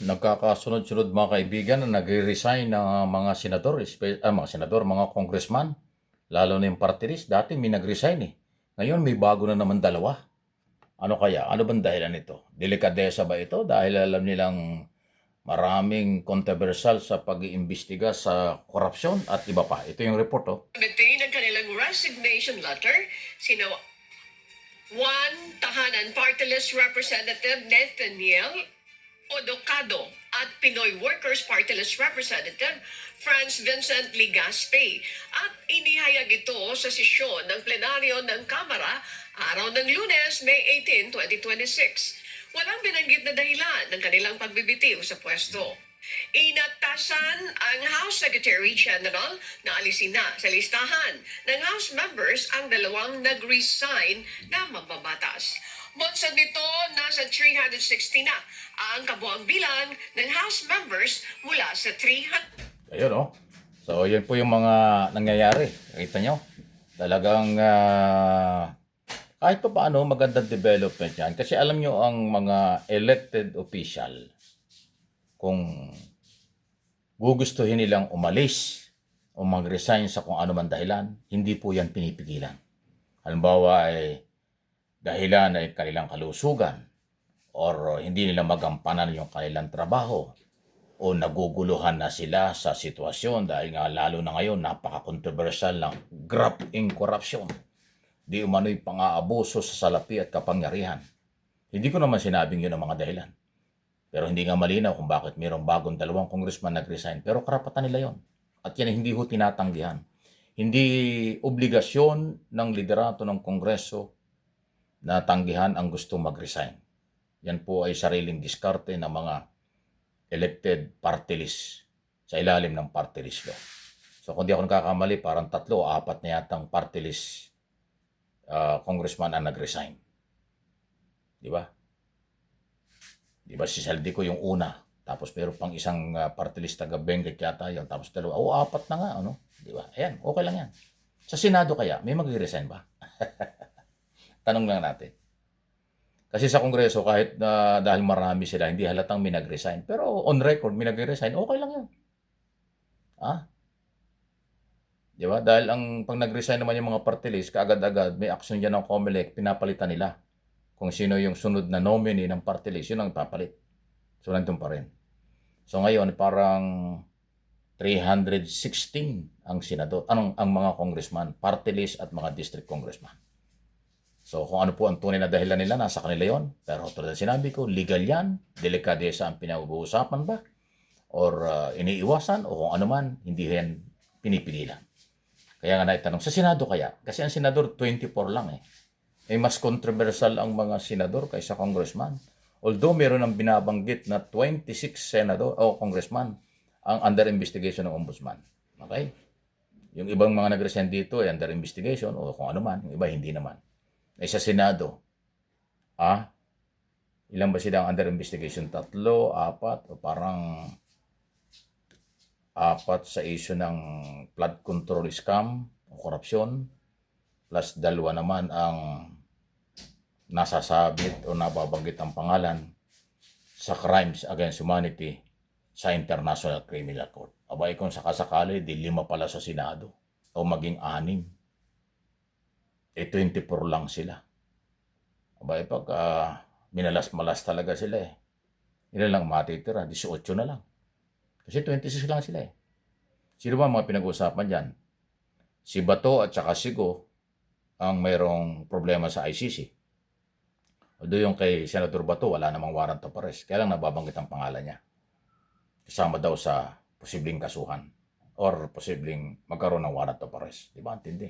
Nagkakasunod-sunod mga kaibigan na nagre-resign ng mga senador, mga congressman, lalo na yung party list. Dati may nag-resign eh. Ngayon may bago na naman dalawa. Ano kaya? Ano bang dahilan nito? Delikadesa ba ito? Dahil alam nilang maraming controversial sa pag-iimbestiga sa korupsyon at iba pa. Ito yung report oh. Bitin ang kanilang resignation letter, sina Juan Tahanan Party List Representative Nathaniel Odocado at Pinoy Workers Party List Representative Franz Vincent Ligaspe. At inihayag ito sa sesyon ng plenaryo ng Kamara araw ng Lunes, May 18, 2026. Walang binanggit na dahilan ng kanilang pagbibitiw sa pwesto. Inatasan ang House Secretary General na alisin na sa listahan ng House members ang dalawang nag-resign na mababatas. Bunsod nito, nasa 360 na ang kabuang bilang ng House members mula sa 300. Ayun oh. So yun po yung mga nangyayari. Kita nyo? Talagang kahit pa paano magandang development yan. Kasi alam nyo ang mga elected official, kung gugustuhin nilang umalis o mag-resign sa kung ano man dahilan, hindi po yan pinipigilan. Halimbawa ay dahilan ay kanilang kalusugan or hindi nila magampanan yung kanilang trabaho o naguguluhan na sila sa sitwasyon dahil nga lalo na ngayon napaka-controversial ng graft in corruption. Di umano'y pang-aabuso sa salapi at kapangyarihan. Hindi ko naman sinabing yun ang mga dahilan. Pero hindi nga malinaw kung bakit mayroong bagong dalawang congressman nag-resign. Pero karapatan nila yon. At yan hindi ho tinatanggihan. Hindi obligasyon ng liderato ng Kongreso na tanggihan ang gusto mag-resign. Yan po ay sariling diskarte ng mga elected party list sa ilalim ng party list law. So kung di ako nagkakamali, parang 3 o 4 na yatang party list congressman ang nag-resign. Di ba? Di ba si Saldico yung una, tapos meron pang isang party list taga Benguet yata yun, tapos 2, 4 na nga, ano? Di ba? Ayan, okay lang yan. Sa Senado kaya, may mag-resign ba? Tanong lang natin. Kasi sa Kongreso, kahit na dahil marami sila, hindi halatang may nag-resign. Pero on record, may nag-resign, okay lang yun. Ah? Di ba? Dahil pag nag-resign naman yung mga party list, kaagad-agad, may action dyan ng COMELEC, pinapalitan nila. Kung sino yung sunod na nominee ng party list, yun ang papalit. So, nandun pa rin. So, ngayon, parang 316 ang senador, ang mga congressman, party list at mga district congressman. So, kung ano po ang tunay na dahilan nila, nasa kanila yon. Pero tulad ng sinabi ko, legal yan, delikadesa ang pinag-uusapan ba? Or iniiwasan, o kung ano man, hindi yan pinipigilan. Kaya nga naitanong, sa Senado kaya? Kasi ang senador, 24 lang eh. Mas controversial ang mga senador kaysa congressman. Although meron ng binabanggit na 26 senador o congressman ang under investigation ng ombudsman. Okay? Yung ibang mga nag-resign dito ay under investigation o kung ano man, yung iba hindi naman. Sa Senado, ilan ba sila ang under investigation? 3, 4, o parang 4 sa issue ng flood control scam o korupsyon, plus 2 naman ang nasasabit o nababanggit ang pangalan sa crimes against humanity sa International Criminal Court. Abay kung sakasakali, di 5 pala sa Senado o maging 6. 24 lang sila. Abay pag minalas-malas talaga sila eh. Ilan lang matitira? 18 na lang. Kasi 26 lang sila eh. Sino ba mga pinag-uusapan dyan? Si Bato at saka si Go ang mayroong problema sa ICC. Although yung kay Senator Bato, wala namang warrant of arrest. Kaya lang nababanggit ang pangalan niya. Kasama daw sa posibleng kasuhan or posibleng magkaroon ng warrant of arrest. Di ba? Antindi.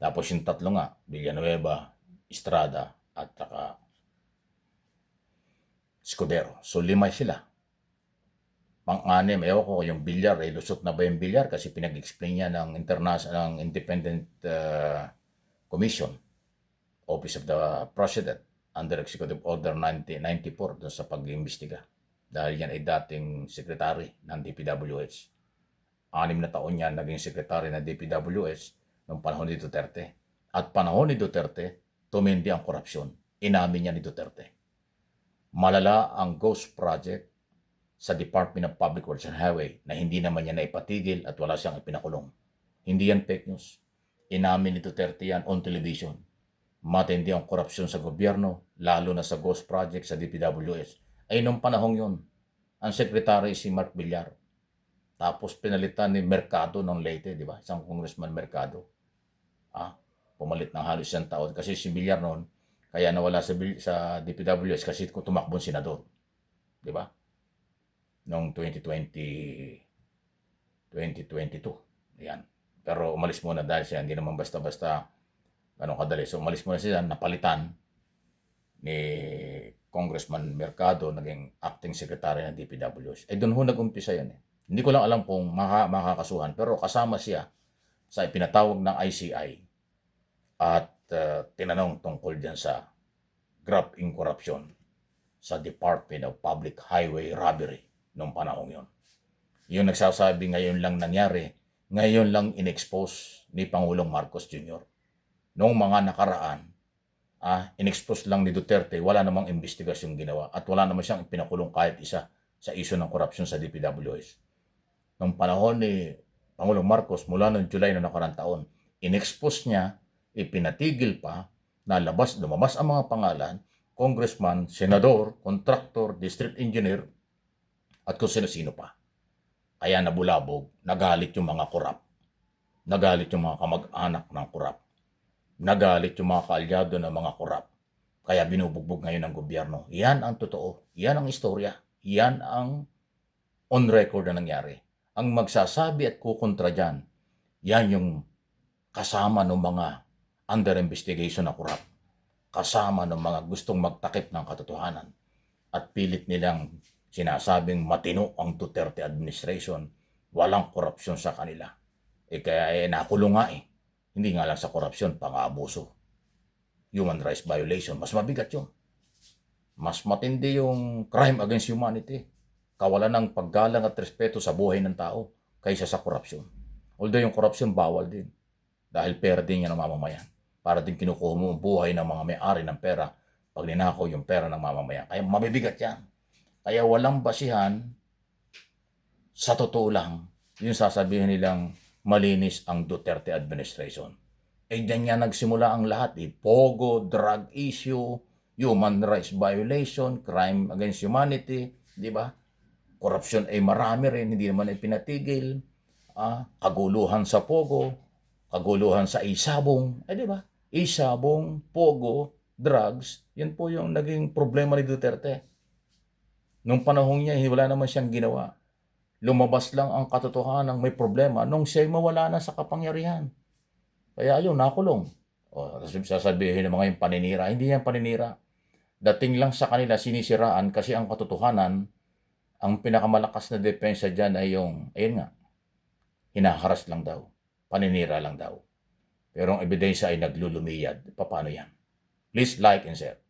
Tapos yung 3 nga, Villanueva, Estrada, at saka Escudero. So 5 sila. Pang-6, ewan ko yung bilyar, lusot na ba yung bilyar? Kasi pinag-explain niya ng International, ng Independent Commission, Office of the President, under Executive Order 9094 doon sa pag-iimbestiga. Dahil yan ay dating sekretary ng DPWH. 6 na taon yan naging sekretary ng DPWH noong panahon ni Duterte. At panahon ni Duterte, tumindi ang korupsyon. Inamin niya ni Duterte. Malala ang ghost project sa Department of Public Works and Highway na hindi naman niya naipatigil at wala siyang ipinakulong. Hindi yan fake news. Inamin ni Duterte yan on television. Matindi ang korupsyon sa gobyerno, lalo na sa ghost project sa DPWS. Ay nung panahong yun, ang sekretary si Mark Villar. Tapos pinalitan ni Mercado ng Leyte, di ba? Isang congressman Mercado. Pumalit ng halos isang taon. Kasi si Villar noon, kaya nawala sa DPWS kasi kung tumakbong senador. Di ba? Noong 2022. Ayan. Pero umalis muna dahil siya, hindi naman basta-basta ganun kadali. So umalis muna siya, napalitan ni Congressman Mercado, naging acting secretary ng DPWH. Doon ho nag-umpisa yan eh. Hindi ko lang alam kung makakasuhan, pero kasama siya sa ipinatawag ng ICI at tinanong tungkol dyan sa graft in corruption sa Department of Public Highway Robbery noong panahong yon. Yung nagsasabi ngayon lang nangyari, ngayon lang in-expose ni Pangulong Marcos Jr. Noong mga nakaraan, in-expose lang ni Duterte, wala namang investigasyon ginawa at wala naman siyang pinakulong kahit isa sa issue ng korupsyon sa DPWH. Noong panahon ni Pangulong Marcos, mula noong July na nakarang taon, in-expose niya, ipinatigil pa, lumabas ang mga pangalan, congressman, senador, contractor, district engineer, at kung sino-sino pa. Kaya nabulabog, nagalit yung mga korap, nagalit yung mga kamag-anak ng korap, nagalit yung mga kaalyado ng mga korap. Kaya binubugbog ngayon ng gobyerno. Yan ang totoo. Yan ang istorya. Yan ang on record na nangyari. Ang magsasabi at kukontra dyan, yan yung kasama ng mga under investigation na korap. Kasama ng mga gustong magtakip ng katotohanan. At pilit nilang sinasabing matino ang Duterte administration. Walang korupsyon sa kanila. Kaya nakulong nga eh. Hindi nga lang sa korupsyon, pang-aabuso. Human rights violation. Mas mabigat yun. Mas matindi yung crime against humanity. Kawalan ng paggalang at respeto sa buhay ng tao kaysa sa korupsyon. Although yung korupsyon bawal din. Dahil pera din yan ng mamamayan. Para din kinukuha mo ang buhay ng mga may-ari ng pera pag ninakaw yung pera ng mamamayan. Kaya mabibigat yan. Kaya walang basihan, sa totoo lang, yung sasabihin nilang malinis ang Duterte administration. Diyan nga nagsimula ang lahat eh. Pogo, drug issue, human rights violation, crime against humanity, di ba? Korupsyon ay marami rin, hindi naman ay pinatigil. Kaguluhan sa Pogo, kaguluhan sa Isabong, di ba? Isabong, Pogo, drugs, yan po yung naging problema ni Duterte. Nung panahon niya, wala naman siyang ginawa. Lumabas lang ang katotohanan ng may problema nung siya'y mawala na sa kapangyarihan. Kaya ayun, nakulong. Sasabihin ng mga yung paninira. Hindi yan paninira. Dating lang sa kanila sinisiraan kasi ang katotohanan, ang pinakamalakas na depensa dyan ay yung, ayun nga, hinaharas lang daw. Paninira lang daw. Pero ang ebidensya ay naglulumiyad. Paano yan? Please like and share.